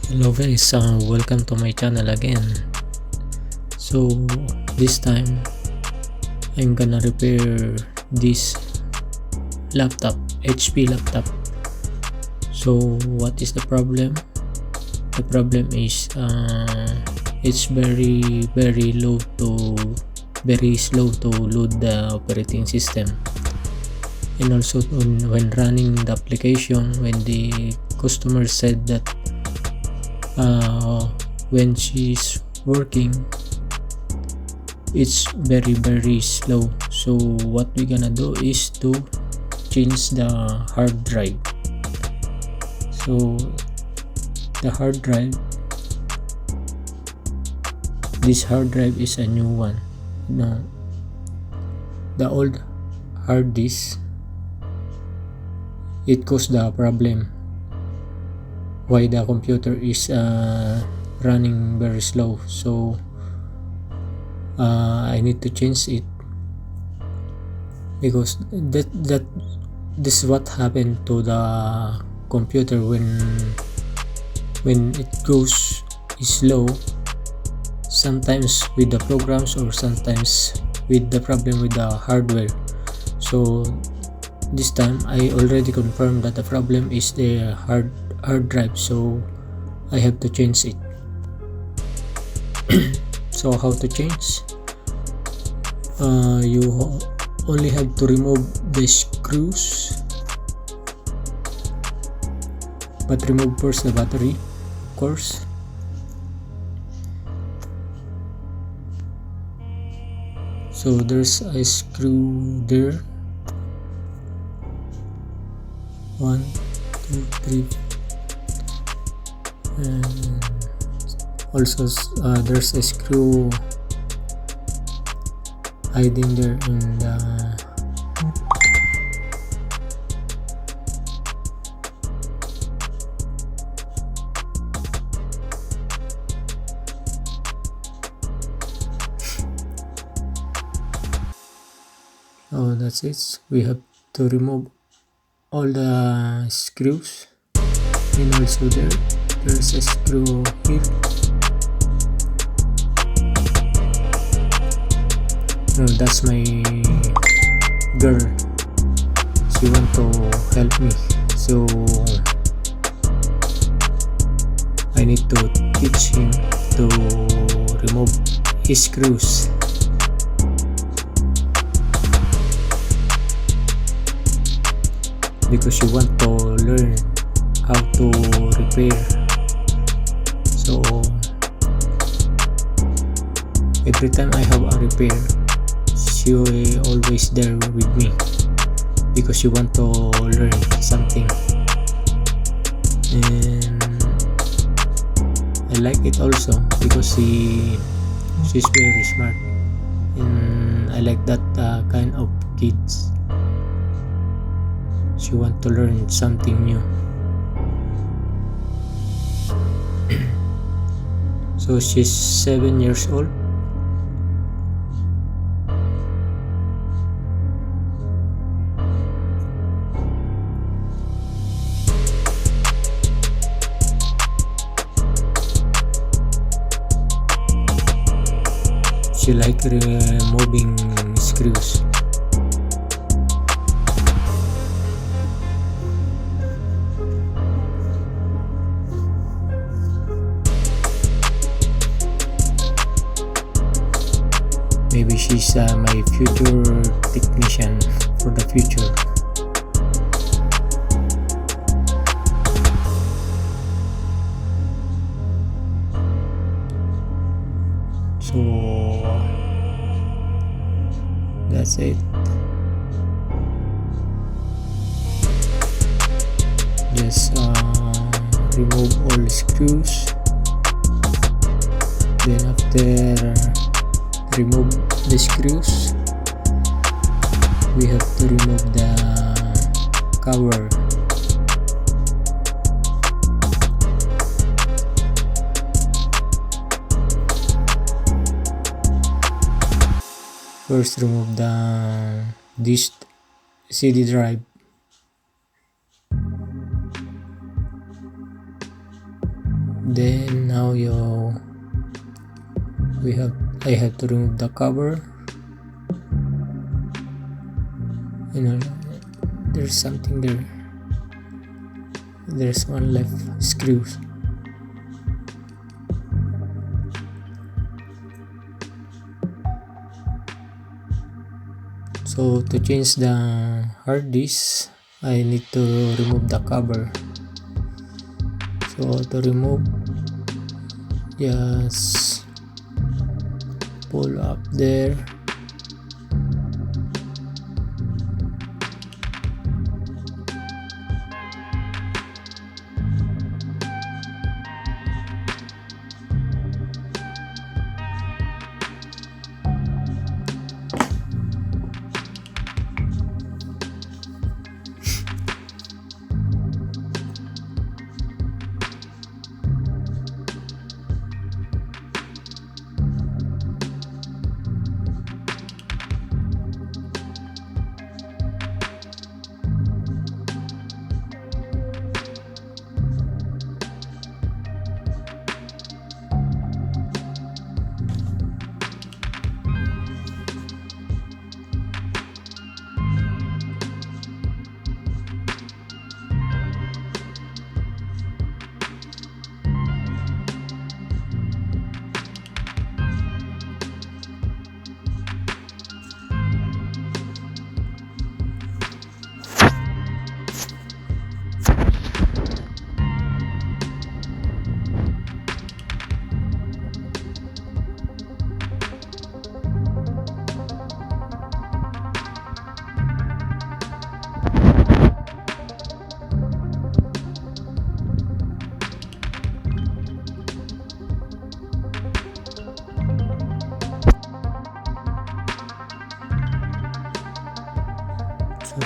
Hello guys, welcome to my channel again. So this time I'm gonna repair this laptop, HP laptop. So what is the problem? The problem is it's very slow to load the operating system, and also when running the application, when the customer said that when she's working it's very slow. So what we're gonna do is to change the hard drive. So the hard drive, this hard drive is a new one. No, the old hard disk, it caused the problem why the computer is running very slow. So I need to change it, because this is what happened to the computer when it goes slow, sometimes with the programs or sometimes with the problem with the hardware. So this time I already confirmed that the problem is the hard drive, so I have to change it. So how to change? You only have to remove the screws, but remove first the battery, of course. So there's a screw there, 1, 2, 3, and also there's a screw hiding there in the that's it. We have to remove all the screws, and also there's a screw here. No, that's my girl, she want to help me, so I need to teach him to remove his screws. Because you want to learn how to repair. So every time I have a repair, she always there with me, because she want to learn something, and I like it also because she's very smart, and I like that kind of kids. She want to learn something new. So she's 7 years old. She like removing screws. Maybe she's my future technician for the future. So that's it. Just remove all the screws. Then after remove the screws, we have to remove the cover. First remove this CD drive. Then now I have to remove the cover. There's something there. There's one left screw. So to change the hard disk, I need to remove the cover. So to remove, just pull up there.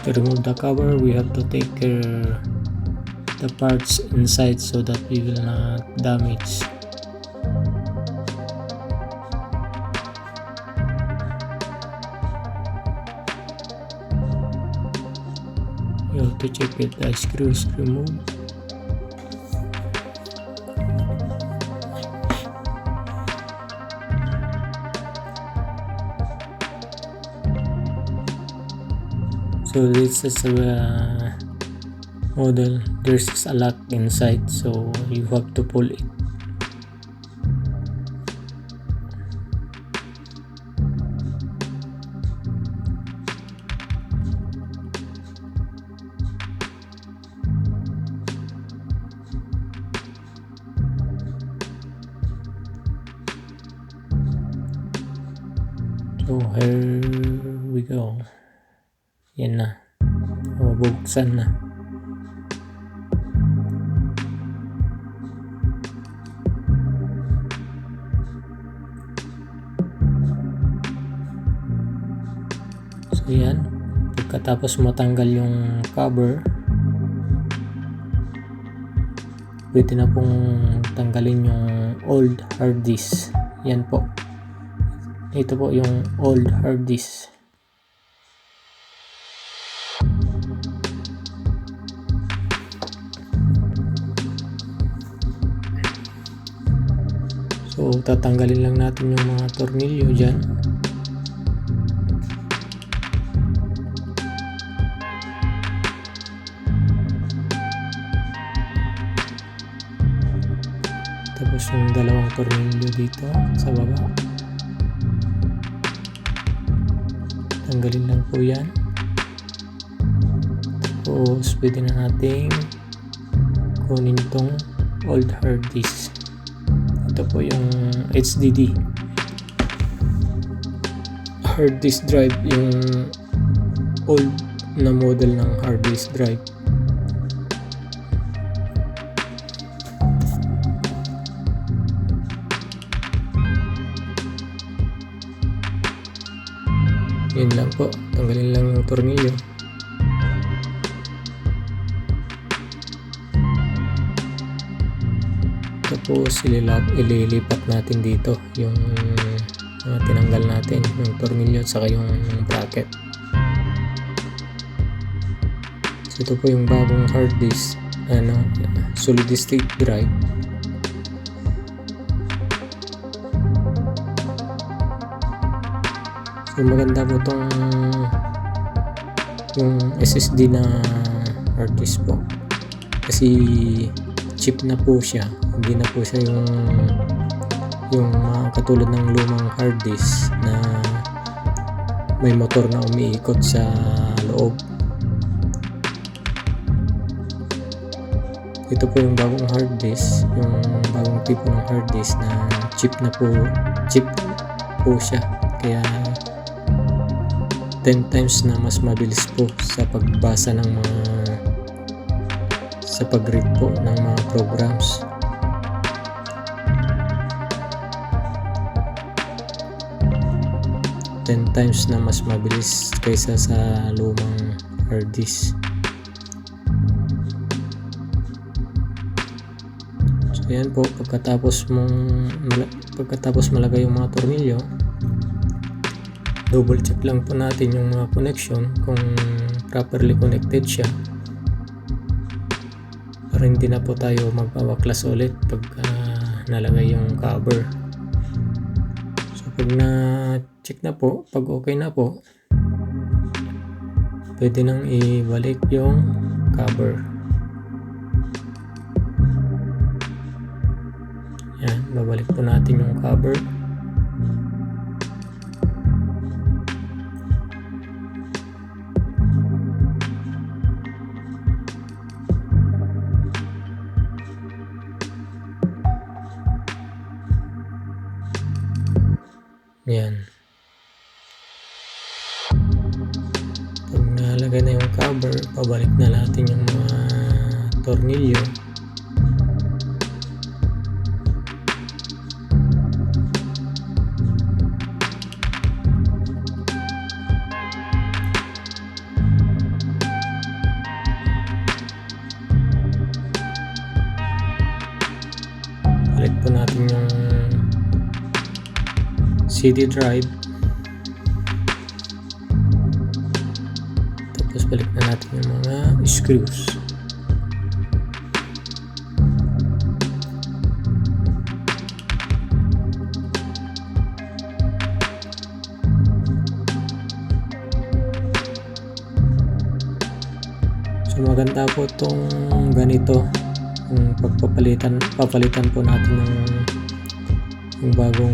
To remove the cover, we have to take care the parts inside so that we will not damage. You have to check it, the screws removed. So this is a model. There's a lock inside, so you have to pull it. So here we go. Yan na. Bubuksan na. So yan. Pagkatapos matanggal yung cover, pwede na pong tanggalin yung old hard disk. Yan po. Ito po yung old hard disk. So tatanggalin lang natin yung mga tornilyo dyan. Tapos yung dalawang tornilyo dito sa baba, tanggalin lang po yan. Tapos pwede na nating kunin tong old hard disk. Ito po yung HDD hard disk drive, yung old na model ng hard disk drive. Yun lang po, tanggalin lang yung tornilyo. Tapos ililipat natin dito yung tinanggal natin, yung tornilyo at saka yung bracket. So ito po yung bagong hard disk, solid state drive. So maganda po itong yung SSD na hard disk po, kasi cheap na po siya, hindi na po siya yung katulad ng lumang hard disk na may motor na umiikot sa loob. Ito po yung bagong hard disk, yung bagong tipo ng hard disk na cheap po siya, kaya 10 times na mas mabilis po sa pagbasa ng sa pag-read po ng mga programs. Ten times na mas mabilis kaysa sa lumang hard disk. So yan po, pagkatapos malagay yung mga tornilyo, double check lang po natin yung mga connection kung properly connected siya, para hindi na po tayo magpawaklas ulit pag nalagay yung cover. So pag na-check na po, pag okay na po, pwede nang ibalik yung cover. Yan, babalik po natin yung cover. Yan. Pag nalagay na yung cover, pabalik na natin yung mga tornilyo. Balik po natin yung CD drive, tapos balik na natin yung mga screws. So maganda po itong ganito, yung papalitan po natin yung bagong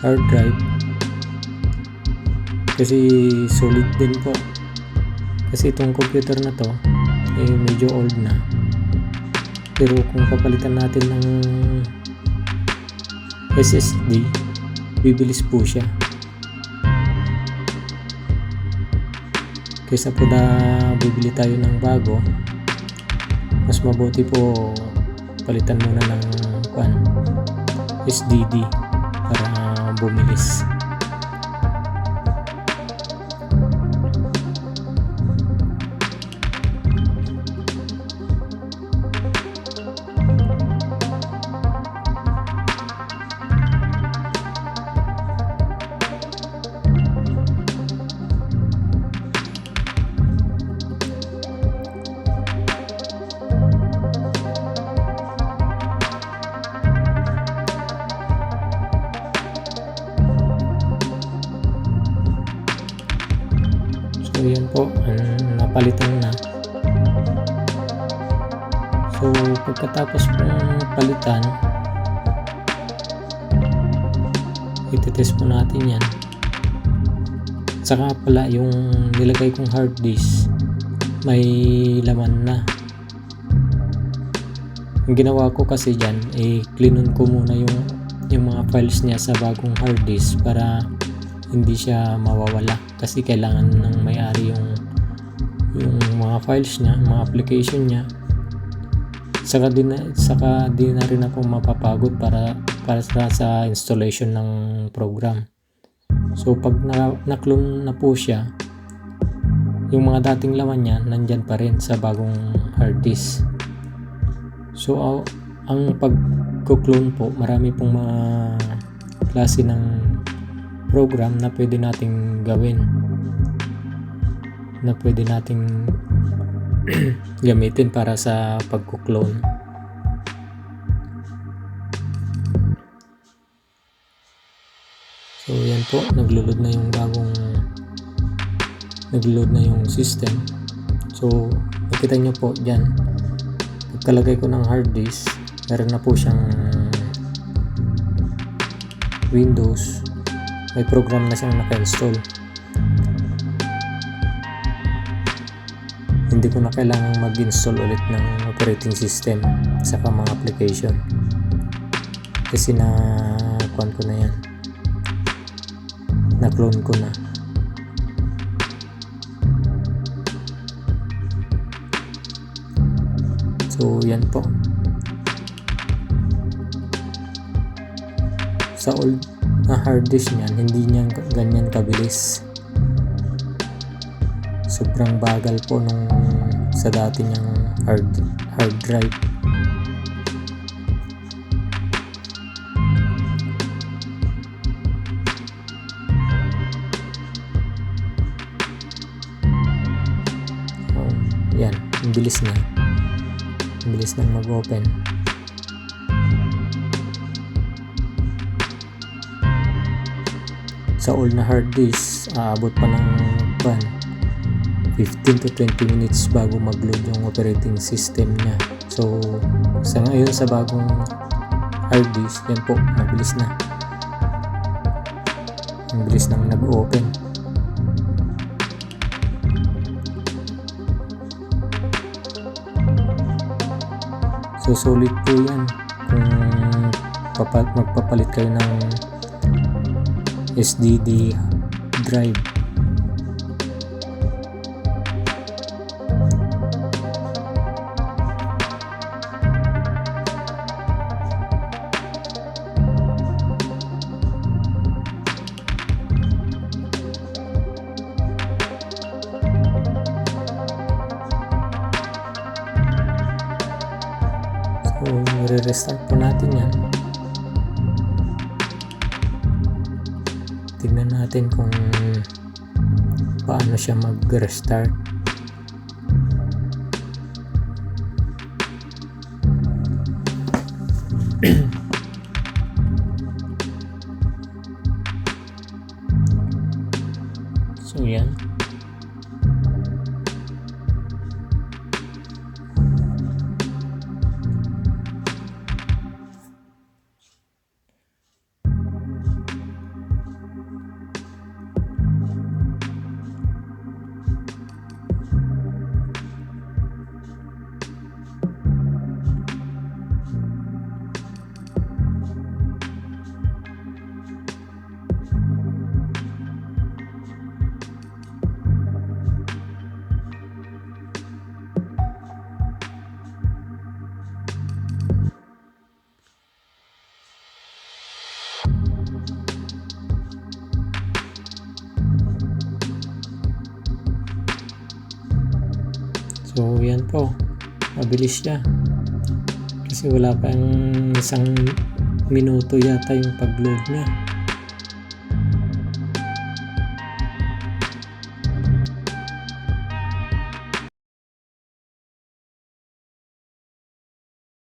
hard drive, kasi solid din po, kasi itong computer na to medyo old na, pero kung papalitan natin ng SSD, bibilis po siya, kaysa po na bibili tayo ng bago. Mas mabuti po palitan muna ng HDD para bumilis. So yan po, napalitan na. So pagkatapos po palitan, ititest po natin yan. Saka pala yung nilagay kong hard disk may laman na. Yung ginawa ko kasi dyan, cleanon ko muna yung mga files niya sa bagong hard disk para hindi siya mawawala, kasi kailangan ng may-ari yung mga files niya, mga application niya. Saka di na rin ako mapapagod para sa installation ng program. So pag na-clone na po siya, yung mga dating laman niya nandyan pa rin sa bagong hard disk. So ang pag-clone po, marami pong mga klase ng program na pwede nating gawin, na pwede nating gamitin para sa pag-clone. So yan po, naglo-load na yung bagong nag-load na yung system. So nakita nyo po dyan, pagkalagay ko ng hard disk, meron na po siyang Windows, may program na siyang naka-install. Hindi ko na kailangang mag-install ulit ng operating system saka mga application, kasi na-clone ko na yan, na-clone ko na. So yan po, sa old na hard disk niyan, hindi niya ganyan kabilis. Sobrang bagal po nung sa dati niyang hard drive. Yan, ang bilis na. Ang bilis nang mag-open. Sa old na hard disk, aabot pa ng 15 to 20 minutes bago mag-load yung operating system niya. So sa ngayon, sa bagong hard disk, yan po, mabilis na. Ang bilis nang nag-open. So solid po yan kung magpapalit kayo ng SSD drive. So i-restart po natin yan. Tingnan natin kung paano siya mag-restart. So yan. So yan po, mabilis siya kasi wala pang 1 minuto yata yung pag-load niya.